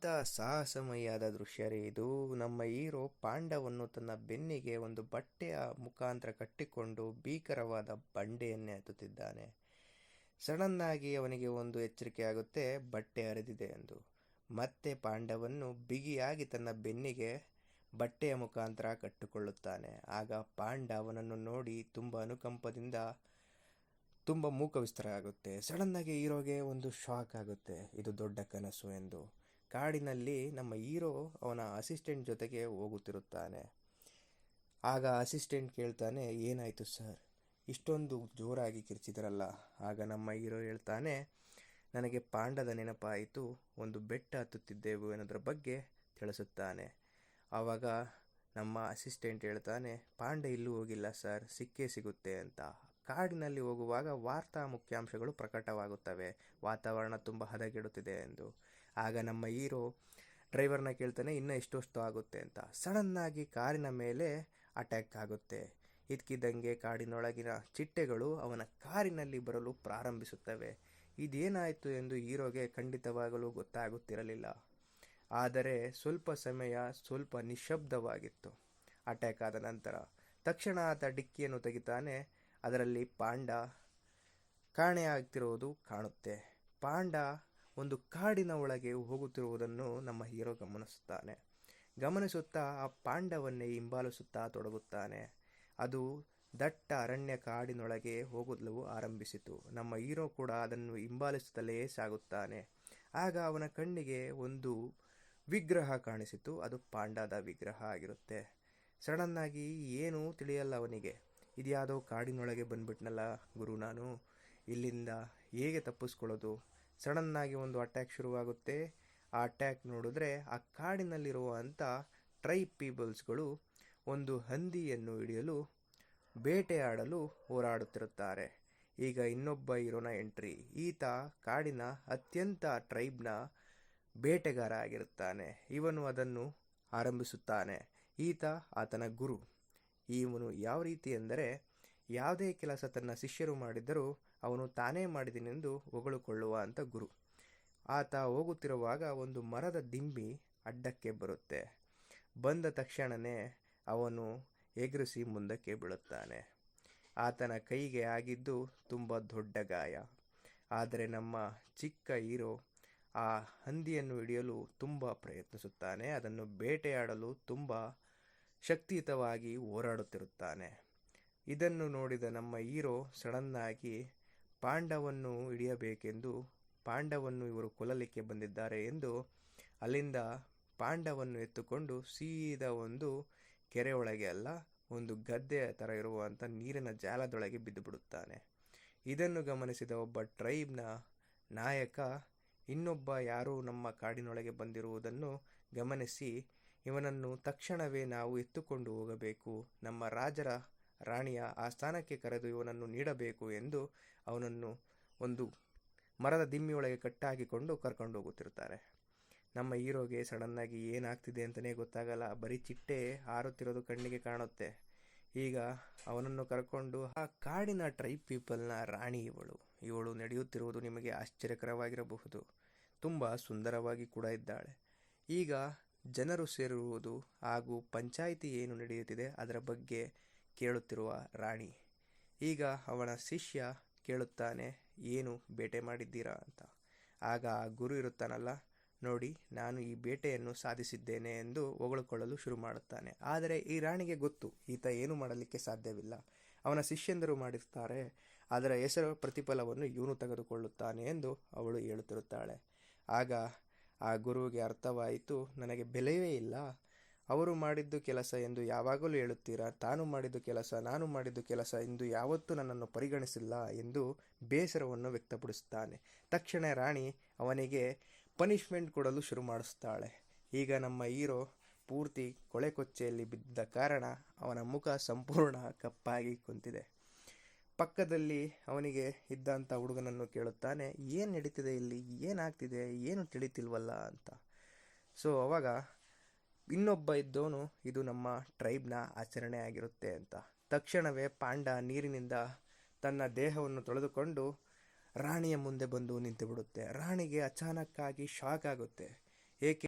ಎಂಥ ಸಾಹಸಮಯವಾದ ದೃಶ್ಯ ರೀ ಇದು. ನಮ್ಮ ಹೀರೋ ಪಾಂಡವನ್ನು ತನ್ನ ಬೆನ್ನಿಗೆ ಒಂದು ಬಟ್ಟೆಯ ಮುಖಾಂತರ ಕಟ್ಟಿಕೊಂಡು ಭೀಕರವಾದ ಬಂಡೆಯನ್ನೇ ಹತ್ತುತ್ತಿದ್ದಾನೆ. ಸಡನ್ ಆಗಿ ಅವನಿಗೆ ಒಂದು ಎಚ್ಚರಿಕೆ ಆಗುತ್ತೆ, ಬಟ್ಟೆ ಹರಿದಿದೆ ಎಂದು. ಮತ್ತೆ ಪಾಂಡವನ್ನು ಬಿಗಿಯಾಗಿ ತನ್ನ ಬೆನ್ನಿಗೆ ಬಟ್ಟೆಯ ಮುಖಾಂತರ ಕಟ್ಟಿಕೊಳ್ಳುತ್ತಾನೆ. ಆಗ ಪಾಂಡ ಅವನನ್ನು ನೋಡಿ ತುಂಬ ಅನುಕಂಪದಿಂದ ತುಂಬ ಮೂಕವಿಸ್ತರ ಆಗುತ್ತೆ. ಸಡನ್ ಆಗಿ ಹೀರೋಗೆ ಒಂದು ಶಾಕ್ ಆಗುತ್ತೆ, ಇದು ದೊಡ್ಡ ಕನಸು ಎಂದು. ಕಾಡಿನಲ್ಲಿ ನಮ್ಮ ಹೀರೋ ಅವನ ಅಸಿಸ್ಟೆಂಟ್ ಜೊತೆಗೆ ಹೋಗುತ್ತಿರುತ್ತಾನೆ. ಆಗ ಅಸಿಸ್ಟೆಂಟ್ ಕೇಳ್ತಾನೆ, ಏನಾಯಿತು ಸರ್, ಇಷ್ಟೊಂದು ಜೋರಾಗಿ ಕಿರ್ಚಿದ್ರಲ್ಲ? ಆಗ ನಮ್ಮ ಹೀರೋ ಹೇಳ್ತಾನೆ, ನನಗೆ ಪಾಂಡದ ನೆನಪಾಯಿತು, ಒಂದು ಬೆಟ್ಟ ಹತ್ತುತ್ತಿದ್ದೆವು ಅನ್ನೋದ್ರ ಬಗ್ಗೆ ತಿಳಿಸುತ್ತಾನೆ. ಆವಾಗ ನಮ್ಮ ಅಸಿಸ್ಟೆಂಟ್ ಹೇಳ್ತಾನೆ, ಪಾಂಡ ಇಲ್ಲೂ ಹೋಗಿಲ್ಲ ಸರ್, ಸಿಕ್ಕೇ ಸಿಗುತ್ತೆ ಅಂತ. ಕಾಡಿನಲ್ಲಿ ಹೋಗುವಾಗ ವಾರ್ತಾ ಮುಖ್ಯಾಂಶಗಳು ಪ್ರಕಟವಾಗುತ್ತವೆ, ವಾತಾವರಣ ತುಂಬ ಹದಗೆಡುತ್ತಿದೆ ಎಂದು. ಆಗ ನಮ್ಮ ಹೀರೋ ಡ್ರೈವರ್ನ ಕೇಳ್ತಾನೆ, ಇನ್ನೂ ಎಷ್ಟೊಷ್ಟು ಆಗುತ್ತೆ ಅಂತ. ಸಡನ್ನಾಗಿ ಕಾರಿನ ಮೇಲೆ ಅಟ್ಯಾಕ್ ಆಗುತ್ತೆ. ಇದ್ಕಿದ್ದಂಗೆ ಕಾಡಿನೊಳಗಿನ ಚಿಟ್ಟೆಗಳು ಅವನ ಕಾರಿನಲ್ಲಿ ಬರಲು ಪ್ರಾರಂಭಿಸುತ್ತವೆ. ಇದೇನಾಯಿತು ಎಂದು ಹೀರೋಗೆ ಖಂಡಿತವಾಗಲೂ ಗೊತ್ತಾಗುತ್ತಿರಲಿಲ್ಲ. ಆದರೆ ಸ್ವಲ್ಪ ಸಮಯ ಸ್ವಲ್ಪ ನಿಶ್ಶಬ್ದವಾಗಿತ್ತು. ಅಟ್ಯಾಕ್ ಆದ ನಂತರ ತಕ್ಷಣ ಆತ ಡಿಕ್ಕಿಯನ್ನು ತೆಗಿತಾನೆ. ಅದರಲ್ಲಿ ಪಾಂಡ ಕಾಣೆಯಾಗ್ತಿರುವುದು ಕಾಣುತ್ತೆ. ಪಾಂಡ ಒಂದು ಕಾಡಿನ ಒಳಗೆ ಹೋಗುತ್ತಿರುವುದನ್ನು ನಮ್ಮ ಹೀರೋ ಗಮನಿಸುತ್ತಾನೆ. ಗಮನಿಸುತ್ತಾ ಆ ಪಾಂಡವನ್ನೇ ಹಿಂಬಾಲಿಸುತ್ತಾ ತೊಡಗುತ್ತಾನೆ. ಅದು ದಟ್ಟ ಅರಣ್ಯ ಕಾಡಿನೊಳಗೆ ಹೋಗಲು ಆರಂಭಿಸಿತು. ನಮ್ಮ ಹೀರೋ ಕೂಡ ಅದನ್ನು ಹಿಂಬಾಲಿಸುತ್ತಲೇ ಸಾಗುತ್ತಾನೆ. ಆಗ ಅವನ ಕಣ್ಣಿಗೆ ಒಂದು ವಿಗ್ರಹ ಕಾಣಿಸಿತು. ಅದು ಪಾಂಡದ ವಿಗ್ರಹ ಆಗಿರುತ್ತೆ. ಸಡನ್ನಾಗಿ ಏನೂ ತಿಳಿಯಲ್ಲ ಅವನಿಗೆ. ಇದ್ಯಾವುದೋ ಕಾಡಿನೊಳಗೆ ಬಂದ್ಬಿಟ್ನಲ್ಲ ಗುರು, ನಾನು ಇಲ್ಲಿಂದ ಹೇಗೆ ತಪ್ಪಿಸ್ಕೊಳ್ಳೋದು? ಸಡನ್ನಾಗಿ ಒಂದು ಅಟ್ಯಾಕ್ ಶುರುವಾಗುತ್ತೆ. ಆ ಅಟ್ಯಾಕ್ ನೋಡಿದ್ರೆ ಆ ಕಾಡಿನಲ್ಲಿರುವಂಥ ಟ್ರೈಬ್ ಪೀಪಲ್ಸ್ಗಳು ಒಂದು ಹಂದಿಯನ್ನು ಹಿಡಿಯಲು ಬೇಟೆಯಾಡಲು ಹೋರಾಡುತ್ತಿರುತ್ತಾರೆ. ಈಗ ಇನ್ನೊಬ್ಬ ಹೀರೋನ ಎಂಟ್ರಿ. ಈತ ಕಾಡಿನ ಅತ್ಯಂತ ಟ್ರೈಬ್ನ ಬೇಟೆಗಾರ ಆಗಿರುತ್ತಾನೆ. ಇವನು ಅದನ್ನು ಆರಂಭಿಸುತ್ತಾನೆ. ಈತ ಆತನ ಗುರು. ಇವನು ಯಾವ ರೀತಿ ಎಂದರೆ, ಯಾವುದೇ ಕೆಲಸ ತನ್ನ ಶಿಷ್ಯರು ಮಾಡಿದ್ದರೂ ಅವನು ತಾನೇ ಮಾಡಿದನೆಂದು ಹೊಗಳಿಕೊಳ್ಳುವ ಅಂತ ಗುರು. ಆತ ಹೋಗುತ್ತಿರುವಾಗ ಒಂದು ಮರದ ದಿಂಬಿ ಅಡ್ಡಕ್ಕೆ ಬರುತ್ತೆ. ಬಂದ ತಕ್ಷಣವೇ ಅವನು ಎಗರಿಸಿ ಮುಂದಕ್ಕೆ ಬೀಳುತ್ತಾನೆ. ಆತನ ಕೈಗೆ ಆಗಿದ್ದು ತುಂಬ ದೊಡ್ಡ ಗಾಯ. ಆದರೆ ನಮ್ಮ ಚಿಕ್ಕ ಹೀರೋ ಆ ಹಂದಿಯನ್ನು ಹಿಡಿಯಲು ತುಂಬ ಪ್ರಯತ್ನಿಸುತ್ತಾನೆ. ಅದನ್ನು ಬೇಟೆಯಾಡಲು ತುಂಬ ಶಕ್ತಿಯುತವಾಗಿ ಹೋರಾಡುತ್ತಿರುತ್ತಾನೆ. ಇದನ್ನು ನೋಡಿದ ನಮ್ಮ ಹೀರೋ ಸಡನ್ನಾಗಿ ಪಾಂಡವನ್ನು ಹಿಡಿಯಬೇಕೆಂದು, ಪಾಂಡವನ್ನು ಇವರು ಕೊಲ್ಲಲಿಕ್ಕೆ ಬಂದಿದ್ದಾರೆ ಎಂದು ಅಲ್ಲಿಂದ ಪಾಂಡವನ್ನು ಎತ್ತುಕೊಂಡು ಸೀದಾ ಒಂದು ಕೆರೆ ಒಳಗೆ ಅಲ್ಲ, ಒಂದು ಗದ್ದೆಯ ಥರ ಇರುವಂಥ ನೀರಿನ ಜಾಲದೊಳಗೆ ಬಿದ್ದು ಬಿಡುತ್ತಾನೆ. ಇದನ್ನು ಗಮನಿಸಿದ ಒಬ್ಬ ಟ್ರೈಬ್ನ ನಾಯಕ ಇನ್ನೊಬ್ಬ ಯಾರೋ ನಮ್ಮ ಕಾಡಿನೊಳಗೆ ಬಂದಿರುವುದನ್ನು ಗಮನಿಸಿ, ಇವನನ್ನು ತಕ್ಷಣವೇ ನಾವು ಎತ್ತುಕೊಂಡು ಹೋಗಬೇಕು, ನಮ್ಮ ರಾಜರ ರಾಣಿಯ ಆ ಸ್ಥಾನಕ್ಕೆ ಕರೆದು ಇವನನ್ನು ನೀಡಬೇಕು ಎಂದು ಅವನನ್ನು ಒಂದು ಮರದ ದಿಮ್ಮಿಯೊಳಗೆ ಕಟ್ಟಾಕಿಕೊಂಡು ಕರ್ಕೊಂಡು ಹೋಗುತ್ತಿರ್ತಾರೆ. ನಮ್ಮ ಹೀರೋಗೆ ಸಡನ್ನಾಗಿ ಏನಾಗ್ತಿದೆ ಅಂತಲೇ ಗೊತ್ತಾಗಲ್ಲ. ಬರೀ ಚಿಟ್ಟೆ ಹಾರುತ್ತಿರೋದು ಕಣ್ಣಿಗೆ ಕಾಣುತ್ತೆ. ಈಗ ಅವನನ್ನು ಕರ್ಕೊಂಡು ಆ ಕಾಡಿನ ಟ್ರೈಬ್ ಪೀಪಲ್ನ ರಾಣಿ ಇವಳು ನಡೆಯುತ್ತಿರುವುದು ನಿಮಗೆ ಆಶ್ಚರ್ಯಕರವಾಗಿರಬಹುದು. ತುಂಬ ಸುಂದರವಾಗಿ ಕೂಡ ಇದ್ದಾಳೆ. ಈಗ ಜನರು ಸೇರಿರುವುದು ಹಾಗೂ ಪಂಚಾಯಿತಿ ಏನು ನಡೆಯುತ್ತಿದೆ ಅದರ ಬಗ್ಗೆ ಕೇಳುತ್ತಿರುವ ರಾಣಿ. ಈಗ ಅವನ ಶಿಷ್ಯ ಕೇಳುತ್ತಾನೆ, ಏನು ಬೇಟೆ ಮಾಡಿದ್ದೀರಾ ಅಂತ. ಆಗ ಆ ಗುರು ಇರುತ್ತಾನಲ್ಲ, ನೋಡಿ ನಾನು ಈ ಬೇಟೆಯನ್ನು ಸಾಧಿಸಿದ್ದೇನೆ ಎಂದು ಹೊಗಳಿಕೊಳ್ಳಲು ಶುರು ಮಾಡುತ್ತಾನೆ. ಆದರೆ ಈ ರಾಣಿಗೆ ಗೊತ್ತು, ಈತ ಏನು ಮಾಡಲಿಕ್ಕೆ ಸಾಧ್ಯವಿಲ್ಲ. ಅವನ ಶಿಷ್ಯಂದರು ಮಾಡಿರ್ತಾರೆ, ಅದರ ಹೆಸರು ಪ್ರತಿಫಲವನ್ನು ಇವನು ತೆಗೆದುಕೊಳ್ಳುತ್ತಾನೆ ಎಂದು ಅವಳು ಹೇಳುತ್ತಿರುತ್ತಾಳೆ. ಆಗ ಆ ಗುರುವಿಗೆ ಅರ್ಥವಾಯಿತು, ನನಗೆ ಬೆಲೆಯೇ ಇಲ್ಲ, ಅವರು ಮಾಡಿದ್ದು ಕೆಲಸ ಎಂದು ಯಾವಾಗಲೂ ಹೇಳುತ್ತೀರಾ, ತಾನು ಮಾಡಿದ್ದು ಕೆಲಸ ನಾನು ಮಾಡಿದ್ದು ಕೆಲಸ ಎಂದು ಯಾವತ್ತೂ ನನ್ನನ್ನು ಪರಿಗಣಿಸಿಲ್ಲ ಎಂದು ಬೇಸರವನ್ನು ವ್ಯಕ್ತಪಡಿಸುತ್ತಾನೆ. ತಕ್ಷಣ ರಾಣಿ ಅವನಿಗೆ ಪನಿಷ್ಮೆಂಟ್ ಕೊಡಲು ಶುರು ಮಾಡಿಸ್ತಾಳೆ. ಈಗ ನಮ್ಮ ಹೀರೋ ಪೂರ್ತಿ ಕೊಳೆ ಕೊಚ್ಚೆಯಲ್ಲಿ ಬಿದ್ದ ಕಾರಣ ಅವನ ಮುಖ ಸಂಪೂರ್ಣ ಕಪ್ಪಾಗಿ ಕುಂತಿದೆ. ಪಕ್ಕದಲ್ಲಿ ಅವನಿಗೆ ಇದ್ದಂಥ ಹುಡುಗನನ್ನು ಕೇಳುತ್ತಾನೆ, ಏನು ನಡೀತಿದೆ ಇಲ್ಲಿ, ಏನಾಗ್ತಿದೆ, ಏನು ತಿಳಿತಿಲ್ವಲ್ಲ ಅಂತ. ಸೊ ಅವಾಗ ಇನ್ನೊಬ್ಬ ಇದ್ದವನು, ಇದು ನಮ್ಮ ಟ್ರೈಬ್ನ ಆಚರಣೆ ಆಗಿರುತ್ತೆ ಅಂತ. ತಕ್ಷಣವೇ ಪಾಂಡ ನೀರಿನಿಂದ ತನ್ನ ದೇಹವನ್ನು ತೊಳೆದುಕೊಂಡು ರಾಣಿಯ ಮುಂದೆ ಬಂದು ನಿಂತು ಬಿಡುತ್ತೆ. ರಾಣಿಗೆ ಅಚಾನಕ್ಕಾಗಿ ಶಾಕ್ ಆಗುತ್ತೆ. ಏಕೆ